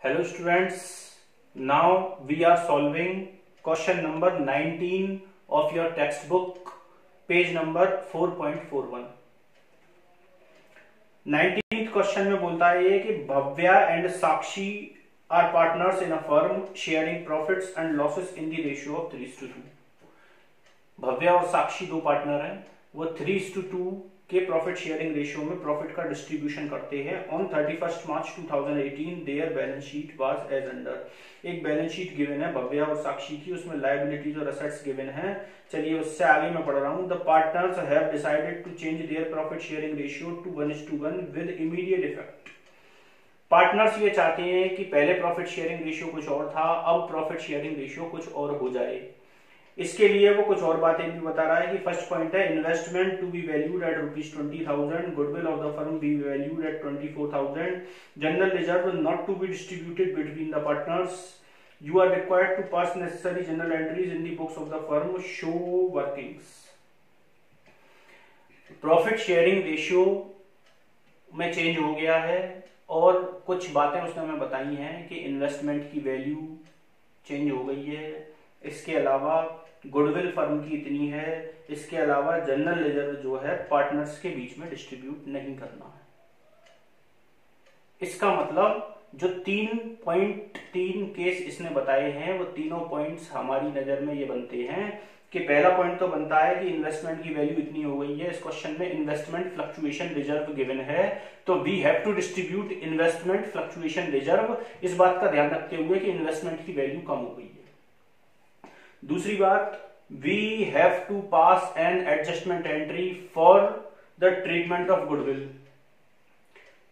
Hello students, now we are solving question number 19 of your textbook, page number 4.41. 19th question में बोलता है ये कि Bhavya and Sakshi are partners in a firm sharing profits and losses in the ratio of 3:2. Bhavya और साक्षी दो partner हैं, वो 3:2 के प्रॉफिट शेयरिंग रेशियो में प्रॉफिट का डिस्ट्रीब्यूशन करते हैं. On 31 March 2018 their balance sheet was as under. एक बैलेंस शीट गिवन है भव्या और साक्षी की, उसमें लायबिलिटीज और असेट्स गिवन है. चलिए उससे आगे मैं पढ़ रहा हूं. The partners have decided to change their profit sharing ratio to 1:1 with immediate effect. Partners ये चाहते हैं कि पहले प्रॉफिट शेयरिंग रेशियो कुछ और था, अब प्रॉफिट शेयरिंग रेशियो कुछ और हो जाए. इसके लिए वो कुछ और बातें भी बता रहा है कि फर्स्ट पॉइंट है investment to be valued at ₹20,000, goodwill of the firm be valued at 24,000, general reserve not to be distributed between the partners. You are required to pass necessary journal entries in the books of the firm. Show workings. Profit sharing ratio में change हो गया है और कुछ बातें उसने हमें बताई हैं कि इन्वेस्टमेंट की वैल्यू चेंज हो गई है. इसके अलावा गुडविल फर्म की इतनी है. इसके अलावा जनरल रिजर्व जो है पार्टनर्स के बीच में डिस्ट्रीब्यूट नहीं करना है. इसका मतलब जो 3.3 केस इसने बताए हैं वो तीनों पॉइंट्स हमारी नजर में ये बनते हैं कि पहला पॉइंट तो बनता है कि इन्वेस्टमेंट की वैल्यू इतनी हो गई है. इस क्वेश्चन में इन्वेस्टमेंट फ्लक्चुएशन रिजर्व गिवन है, तो we have to distribute investment fluctuation reserve. इस बात का ध्यान रखते हुए कि इन्वेस्टमेंट की वैल्यू कम हो गई है. दूसरी बात, we have to pass an adjustment entry for the treatment of goodwill.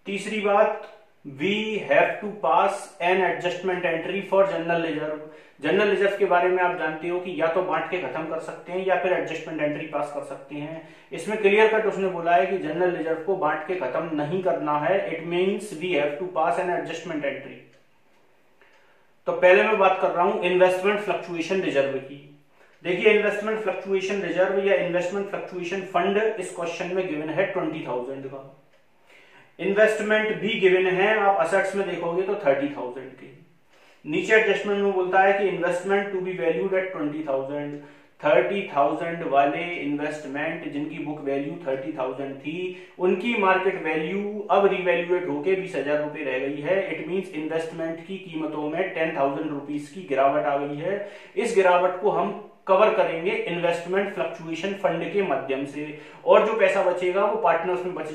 तीसरी बात, we have to pass an adjustment entry for general reserve. General reserve के बारे में आप जानते हो कि या तो बांट के खत्म कर सकते हैं या फिर एडजस्टमेंट एंट्री पास कर सकते हैं. इसमें क्लियर कट उसने बोला है कि जनरल रिजर्व को बांट के खत्म नहीं करना है. It means we have to pass an adjustment entry. तो पहले मैं बात कर रहा हूं इन्वेस्टमेंट फ्लक्चुएशन रिजर्व की. देखिए इन्वेस्टमेंट फ्लक्चुएशन रिजर्व या इन्वेस्टमेंट फ्लक्चुएशन फंड इस क्वेश्चन में गिवन है 20,000 का. इन्वेस्टमेंट भी गिवन है, आप असेट्स में देखोगे तो 30,000 के. नीचे एडजस्टमेंट में बोलता है कि investment to be valued at 20,000. 30,000 वाले इन्वेस्टमेंट जिनकी बुक वैल्यू 30,000 थी, उनकी मार्केट वैल्यू अब रिवैल्यूएट होके 20,000 रुपए रह गई है. इट मींस इन्वेस्टमेंट की कीमतों में 10,000 रुपीज की गिरावट आ गई है. इस गिरावट को हम कवर करेंगे इन्वेस्टमेंट फ्लक्चुएशन फंड के माध्यम से, और जो पैसा बचेगा वो पार्टनर्स में बट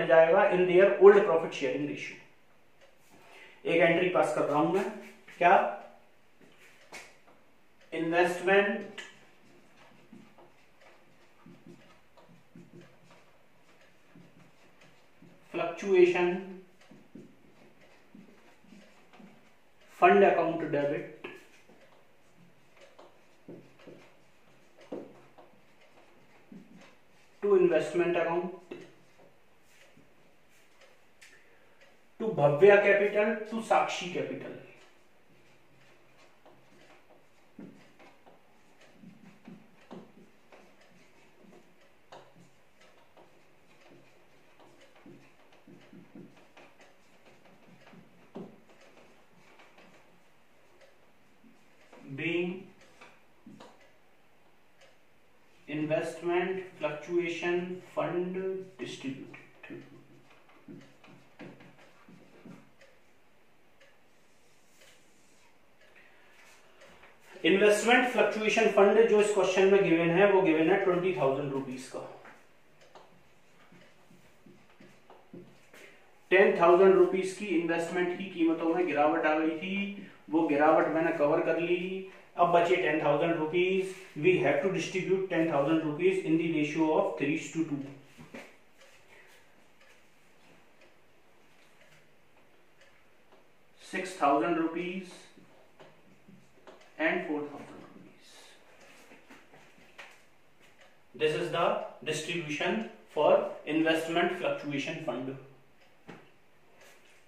जाएगा in their old profit sharing ratio. एक एंट्री पास कर रहा हूं मैं. क्या? Investment fluctuation fund account debit to investment account to Bhavya capital to Sakshi capital. being investment fluctuation fund distributed. Investment fluctuation fund जो इस क्वेश्चन में गिवन है वो गिवन है 20,000 रुपीज का. 10,000 रुपीज की इन्वेस्टमेंट की कीमतों में गिरावट आ गई थी, वो गिरावट मैंने कवर कर ली. अब बचे 10,000 rupees. We have to distribute 10,000 rupees in the ratio of 3:2. 6,000 rupees and 4,000 rupees. This is the distribution for investment fluctuation fund.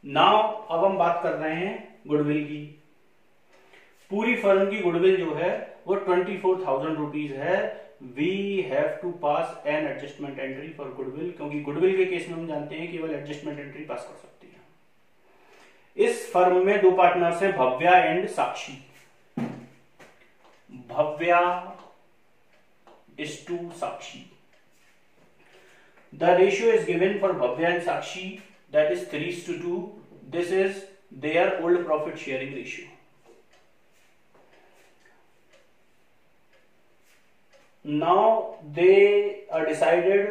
Now अब हम बात कर रहे हैं गुडविल की. पूरी फर्म की गुडविल जो है वो 24,000 रुपीज है. We have to pass an adjustment entry for goodwill, क्योंकि गुडविल के केस में हम जानते हैं केवल एडजस्टमेंट एंट्री पास कर सकते हैं. इस फर्म में दो पार्टनर्स हैं, Bhavya and Sakshi. Bhavya is to Sakshi. The ratio is given for Bhavya and Sakshi, that is 3:2. This is their old profit sharing ratio. Now they are decided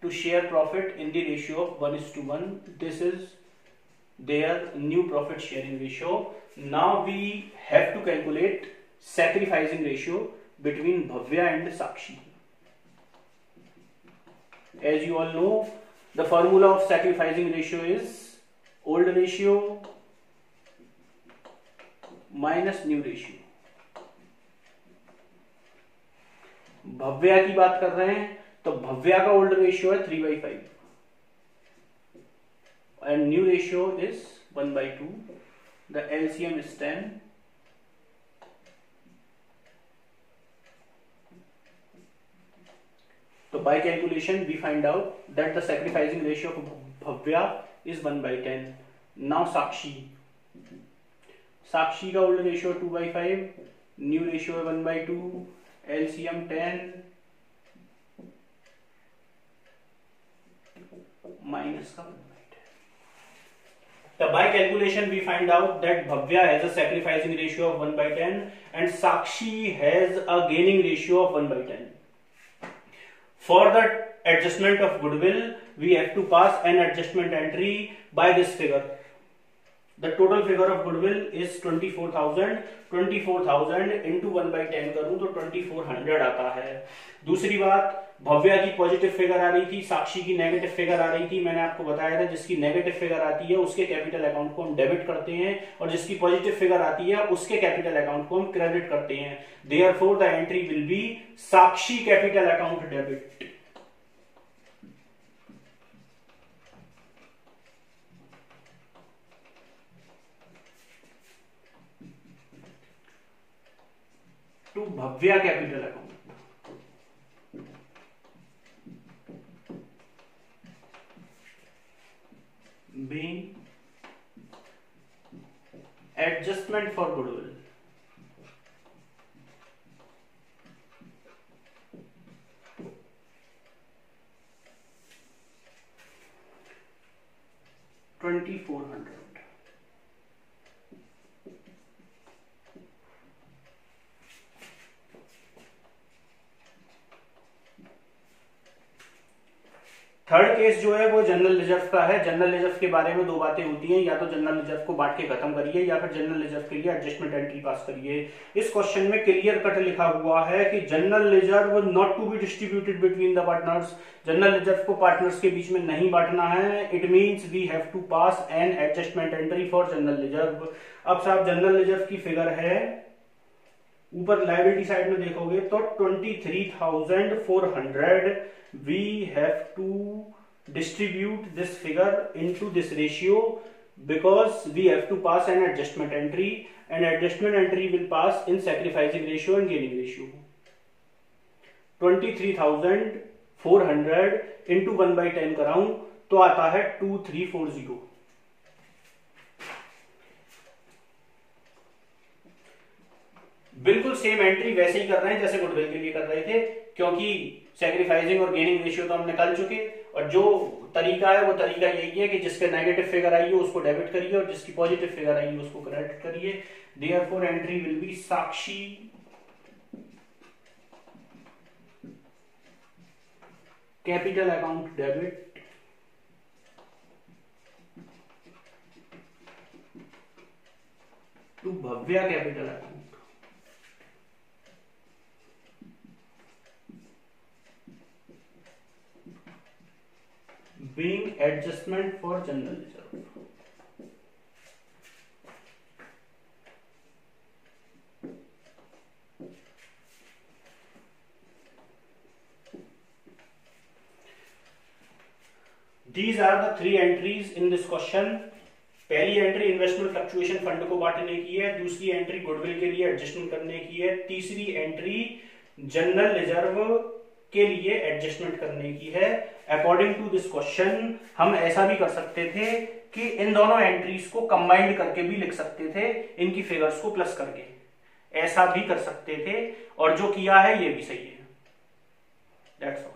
to share profit in the ratio of 1:1. This is their new profit sharing ratio. Now we have to calculate sacrificing ratio between Bhavya and Sakshi. As you all know, the formula of sacrificing ratio is old ratio minus new ratio. Bhavya की बात कर रहे हैं तो भव्या का old ratio है 3/5 and new ratio is 1/2. The LCM is 10. So by calculation we find out that the sacrificing ratio of Bhavya is 1/10. Now Sakshi का old ratio 2/5, new ratio 1/2, LCM 10 minus का 1/10. So by calculation we find out that Bhavya has a sacrificing ratio of 1/10 and Sakshi has a gaining ratio of 1/10. For the adjustment of goodwill, we have to pass an adjustment entry by this figure. The total figure of goodwill is 24,000. 24,000 into 1/10 करूं तो 2400 आता है. दूसरी बात, भव्या की positive figure आ रही थी, साक्षी की नेगेटिव फिगर आ रही थी. मैंने आपको बताया था जिसकी नेगेटिव फिगर आती है उसके कैपिटल अकाउंट को हम डेबिट करते हैं और जिसकी पॉजिटिव फिगर आती है उसके कैपिटल अकाउंट को हम क्रेडिट करते हैं. Therefore the entry will be Sakshi capital account debit. To Bhavya capital account. Being adjustment for goodwill. $2,400. Third case जो है वो जनरल रिजर्व का है. जनरल रिजर्व के बारे में दो बातें होती हैं, या तो जनरल रिजर्व को बांट के खत्म करिए या फिर जनरल रिजर्व के लिए एडजस्टमेंट एंट्री पास करिए. इस क्वेश्चन में क्लियर कट लिखा हुआ है कि general reserve not to be distributed between the partners. General reserve को पार्टनर्स के बीच में नहीं बांटना है. It means we have to pass an adjustment entry for general reserve. अब साहब जनरल रिजर्व की फिगर है, ऊपर लायबिलिटी साइड में देखोगे तो 23,400. we have to distribute this figure into this ratio because we have to pass an adjustment entry, and adjustment entry will pass in sacrificing ratio and gaining ratio. 23,400 into 1/10 कराऊं तो आता है 2340. बिल्कुल same entry वैसे ही कर रहे हैं जैसे goodwill के लिए कर रहे थे, क्योंकि सैक्रिफाइसिंग और गेनिंग रेशियो तो हम निकाल चुके, और जो तरीका है वो तरीका यही है कि जिसके नेगेटिव फिगर आई है उसको डेबिट करिए और जिसकी पॉजिटिव फिगर आई है उसको क्रेडिट करिए. Therefore entry will be Sakshi capital account debit to Bhavya capital account. Being adjustment for general reserve. These are the three entries in this question. पहली एंट्री इन्वेस्टमेंट फ्लक्चुएशन फंड को बांटने की है, दूसरी एंट्री गुडविल के लिए एडजस्टमेंट करने की है, तीसरी एंट्री जनरल रिजर्व के लिए एडजस्टमेंट करने की है. अकॉर्डिंग टू दिस क्वेश्चन हम ऐसा भी कर सकते थे कि इन दोनों एंट्रीज को कंबाइंड करके भी लिख सकते थे, इनकी फिगर्स को प्लस करके, ऐसा भी कर सकते थे, और जो किया है ये भी सही है। That's all.